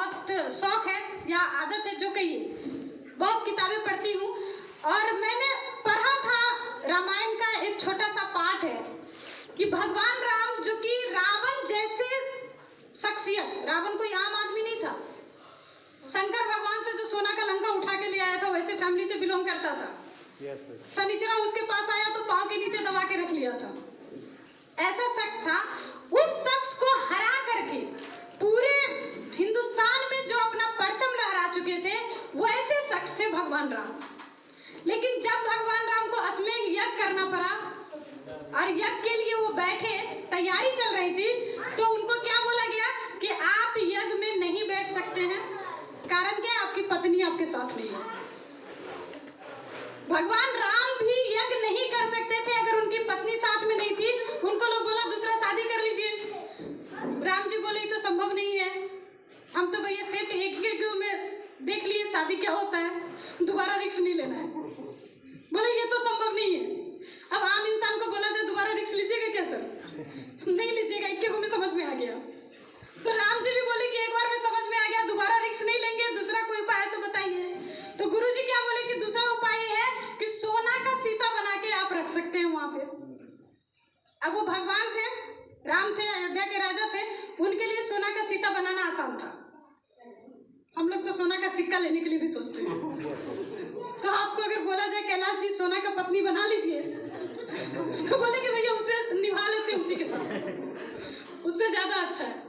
बहुत शौक है या आदत है, जो कहिए, बहुत किताबें पढ़ती हूँ। और मैंने पढ़ा था रामायण का एक छोटा सा पाठ है कि भगवान राम जो कि रावण जैसे शख्सियत, रावण कोई आम आदमी नहीं था, शंकर भगवान से जो सोना का लंका उठा के ले आया था वैसे फैमिली से बिलोंग करता था। शनिचरा उसके पास आया तो पांव के नीचे दबा के रख लिया था, ऐसा शख्स था। उस शख्स को हरा करके पूरे हिंदुस्तान में जो अपना परचम लहरा चुके थे वो ऐसे शख्स थे भगवान राम। लेकिन जब भगवान राम को अश्वमेध यज्ञ करना पड़ा और यज्ञ के लिए वो बैठे, तैयारी चल रही थी, तो उनको क्या बोला गया कि आप यज्ञ में नहीं बैठ सकते हैं। कारण क्या है? आपकी पत्नी आपके साथ नहीं है। भगवान राम भी यज्ञ नहीं कर सकते थे अगर उनकी पत्नी साथ में नहीं थी। उनको लोग बोला दूसरा शादी कर लीजिए। राम जी बोले तो संभव नहीं है, हम तो भैया सिर्फ एक में देख लिए शादी क्या होता है, दोबारा रिस्क नहीं लेना है। बोले ये तो संभव नहीं है। अब आम इंसान को बोला जाए दोबारा रिस्क लीजिएगा क्या सर? नहीं लीजिएगा, एक में समझ में आ गया। तो राम जी भी बोले कि एक बार में समझ में आ गया, दोबारा रिस्क नहीं लेंगे, दूसरा कोई उपाय तो बताइए। तो गुरुजी क्या बोले कि दूसरा उपाय है कि सोना का सीता बना के आप रख सकते हैं वहां पे। अब वो भगवान थे, राम थे, अयोध्या के राजा थे, उनके लिए सोना का सीता बनाना आसान था। हम लोग तो सोना का सिक्का लेने के लिए भी सोचते हैं। तो आपको अगर बोला जाए कैलाश जी सोना का पत्नी बना लीजिए, तो बोले कि भैया उससे निभा लेते हैं, उसी के साथ, उससे ज्यादा अच्छा है।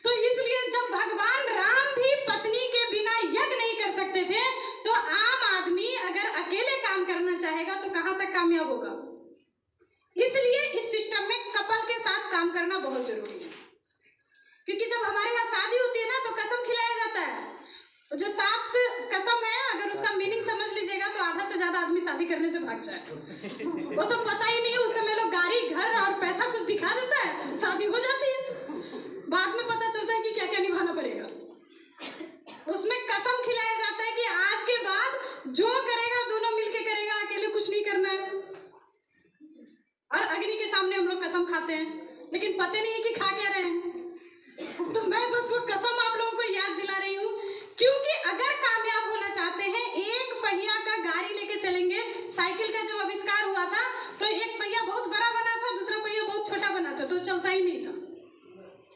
तो इसलिए जब भगवान राम भी पत्नी के बिना यज्ञ नहीं कर सकते थे, तो आम आदमी अगर अकेले काम करना चाहेगा तो कहां तक कामयाब होगा। इसलिए इस सिस्टम में कपल के साथ काम करना बहुत जरूरी है। क्योंकि जब हमारे यहाँ शादी होती है ना तो कसम खिलाया जाता है। जो 7 कसम है, अगर उसका मीनिंग समझ लीजिएगा तो आधा से ज्यादा आदमी शादी करने से भाग जाए। वो तो पता ही नहीं है, उस समय लोग गाड़ी, घर और पैसा कुछ दिखा देता है, शादी हो जाती है, बाद में पता चलता है कि क्या क्या निभाना पड़ेगा। उसमें कसम खिलाया जाता है कि आज के बाद जो करेगा दोनों मिलके करेगा, अकेले कुछ नहीं करना है। और अग्नि के सामने हम लोग कसम खाते हैं, लेकिन पता नहीं है कि खा क्या रहे हैं। तो मैं बस वो कसम आप लोगों को याद दिला रही हूँ, क्योंकि अगर कामयाब होना चाहते हैं, एक पहिया का गाड़ी लेके चलेंगे। साइकिल का जब आविष्कार हुआ था तो एक पहिया बहुत बड़ा बना था, दूसरा पहिया बहुत छोटा बना था, तो चलता ही नहीं था।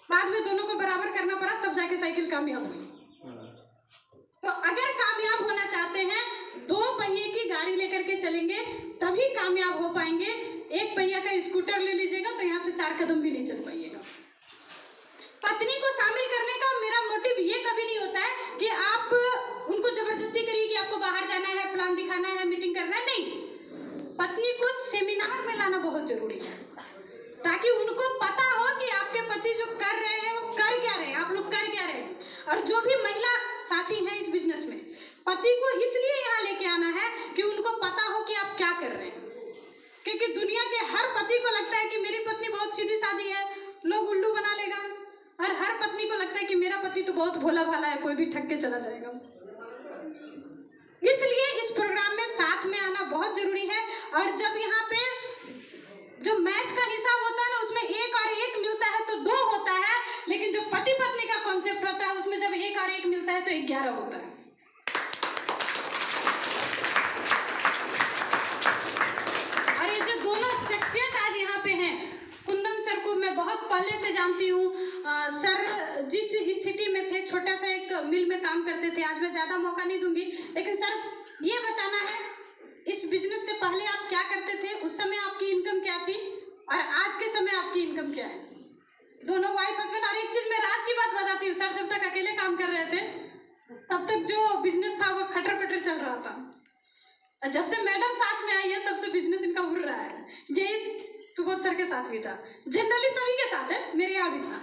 बाद में दोनों को बराबर करना पड़ा, तब जाके साइकिल कामयाब हुई। तो अगर कामयाब होना चाहते हैं, 2 पहिए की गाड़ी लेकर के चलेंगे तभी कामयाब हो पाएंगे। एक पहिया का स्कूटर ले लीजिएगा तो यहाँ से 4 कदम भी नहीं चल पाइएगा। पत्नी को शामिल करने का मेरा मोटिव ये कभी नहीं होता है कि आप उनको जबरदस्ती करिए कि आपको बाहर जाना है, प्लान दिखाना है, मीटिंग करना है। नहीं, पत्नी को सेमिनार में लाना बहुत जरूरी है, ताकि उनको पता हो कि आपके पति जो कर रहे हैं वो कर क्या रहे हैं, आप लोग कर क्या रहे हैं। और जो भी महिला साथी हैं इस बिजनेस में, पति को इसलिए यहाँ लेके आना है कि उनको पता हो कि आप क्या कर रहे हैं। क्योंकि दुनिया के हर पति को लगता है कि मेरी पत्नी बहुत सीधी सादी है, लोग उल्लू बना लेगा, और हर पत्नी को लगता है कि मेरा पति तो बहुत भोला भाला है, कोई भी ठग के चला जाएगा। इसलिए इस प्रोग्राम में साथ में आना बहुत जरूरी है। और जब यहाँ पे जो मैथ का हिसाब होता है ना, उसमें 1 और 1 मिलता है तो 2 होता है, लेकिन जो पति पत्नी का कॉन्सेप्ट होता है उसमें जब 1 और 1 मिलता है तो 11 होता है। और ये जो दोनों शख्सियत आज यहाँ पे हैं, कुंदन सर को मैं बहुत पहले से जानती हूँ। सर जिस स्थिति में थे, छोटा सा एक मिल में काम करते थे। आज मैं ज्यादा मौका नहीं दूंगी, लेकिन सर ये बताना है, इस बिजनेस से पहले आप क्या करते थे, उस समय आपकी इनकम क्या थी और आज के समय आपकी इनकम क्या है। दोनों वाइफ हस्बैंड। और एक चीज मैं राज की बात बताती हूँ, सर जब तक अकेले काम कर रहे थे तब तक जो बिजनेस था वो खटर पटर चल रहा था, और जब से मैडम साथ में आई है तब से बिजनेस इनका उड़ रहा है। यही सुबोध सर के साथ भी था, जनरली सभी के साथ है, मेरे यहाँ भी था।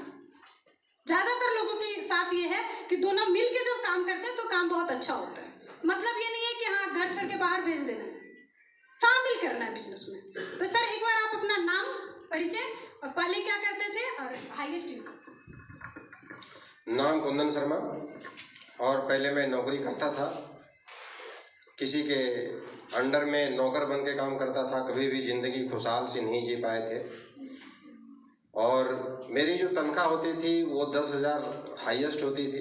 ज्यादातर लोगों के साथ ये है कि दोनों मिल के जब काम करते हैं तो काम बहुत अच्छा होता है। मतलब ये नहीं है कि हाँ घर छोड़ के बाहर भेज देना है, शामिल करना है बिजनेस में। तो सर एक बार आप अपना नाम, परिचय और पहले क्या करते थे और हाईएस्ट इनकम। नाम कुंदन शर्मा, और पहले मैं नौकरी करता था, किसी के अंडर में नौकर बन के काम करता था। कभी भी ज़िंदगी खुशहाल से नहीं जी पाए थे। और मेरी जो तनख्वाह होती थी वो 10,000 हाईएस्ट होती थी।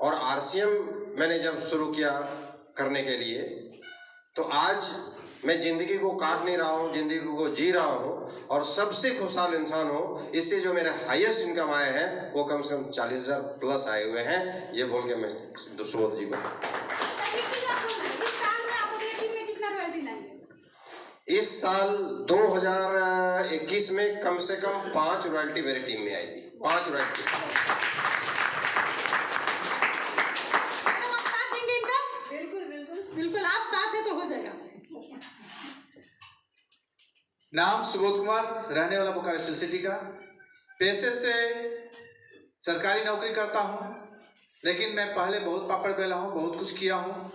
और आरसीएम मैंने जब शुरू किया करने के लिए, तो आज मैं ज़िंदगी को काट नहीं रहा हूँ, ज़िंदगी को जी रहा हूँ और सबसे खुशहाल इंसान हूँ। इससे जो मेरे हाईएस्ट इनकम आए हैं वो कम से कम 40,000 प्लस आए हुए हैं। ये बोल के मैं सुबोध जी को इस साल 2021 में कम से कम 5 रॉयल्टी मेरी टीम में आई थी। 5 रॉयल्टी। बिल्कुल आप साथ हैं तो हो जाएगा। नाम सुबोध कुमार, रहने वाला बोकारो स्टील सिटी का। पैसे से सरकारी नौकरी करता हूँ, लेकिन मैं पहले बहुत पापड़ बेला हूँ, बहुत कुछ किया हूँ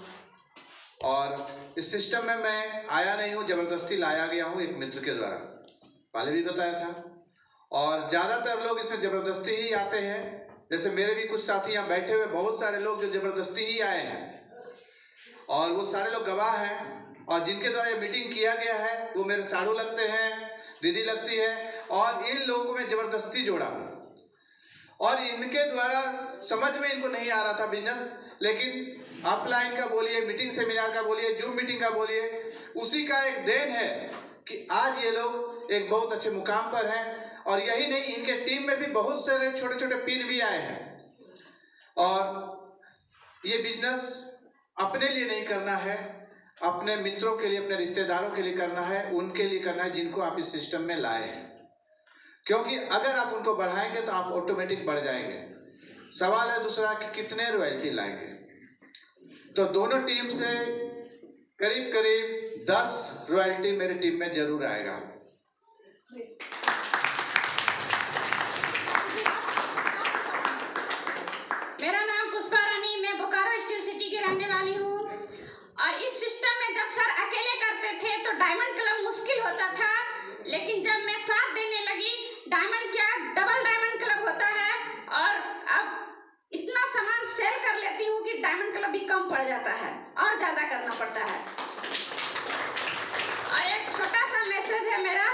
और इस सिस्टम में मैं आया नहीं हूँ, जबरदस्ती लाया गया हूँ एक मित्र के द्वारा, पहले भी बताया था। और ज़्यादातर लोग इसमें जबरदस्ती ही आते हैं। जैसे मेरे भी कुछ साथी यहाँ बैठे हुए बहुत सारे लोग जो जबरदस्ती ही आए हैं और वो सारे लोग गवाह हैं। और जिनके द्वारा ये मीटिंग किया गया है वो मेरे साड़ू लगते हैं, दीदी लगती है और इन लोगों को मैं जबरदस्ती जोड़ा और इनके द्वारा समझ में इनको नहीं आ रहा था बिजनेस, लेकिन अपलाइन का बोलिए, मीटिंग सेमिनार का बोलिए, जूम मीटिंग का बोलिए, उसी का एक देन है कि आज ये लोग एक बहुत अच्छे मुकाम पर हैं। और यही नहीं, इनके टीम में भी बहुत सारे छोटे छोटे पिन भी आए हैं। और ये बिजनेस अपने लिए नहीं करना है, अपने मित्रों के लिए, अपने रिश्तेदारों के लिए करना है, उनके लिए करना है जिनको आप इस सिस्टम में लाए हैं। क्योंकि अगर आप उनको बढ़ाएंगे तो आप ऑटोमेटिक बढ़ जाएंगे। सवाल है दूसरा कि कितने रॉयल्टी लाएंगे। तो दोनों टीम से करीब करीब 10 रॉयल्टी मेरी टीम में जरूर आएगा। मेरा नाम पुष्पा रानी, मैं बोकारो स्टील सिटी की रहने वाली हूँ। और इस सिस्टम में जब सर अकेले करते थे तो डायमंड क्लब मुश्किल होता था, लेकिन जब मैं साथ देने लगी, डायमंड क्या डबल डायमंड क्लब होता है। और अब इतना सामान सेल कर लेती हूँ कि डायमंड क्लब भी कम पड़ जाता है और ज्यादा करना पड़ता है। और एक छोटा सा मैसेज है मेरा,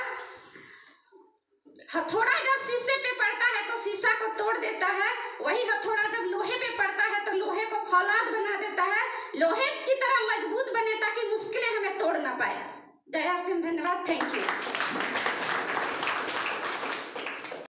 हथौड़ा जब शीशे पे पड़ता है तो शीशा को तोड़ देता है, वही हथौड़ा जब लोहे पे पड़ता है तो लोहे को फौलाद बना देता है, लोहे की तरह मजबूत बने ताकि मुश्किलें हमें तोड़ ना पाए। जय हर सिंह, धन्यवाद, थैंक यू।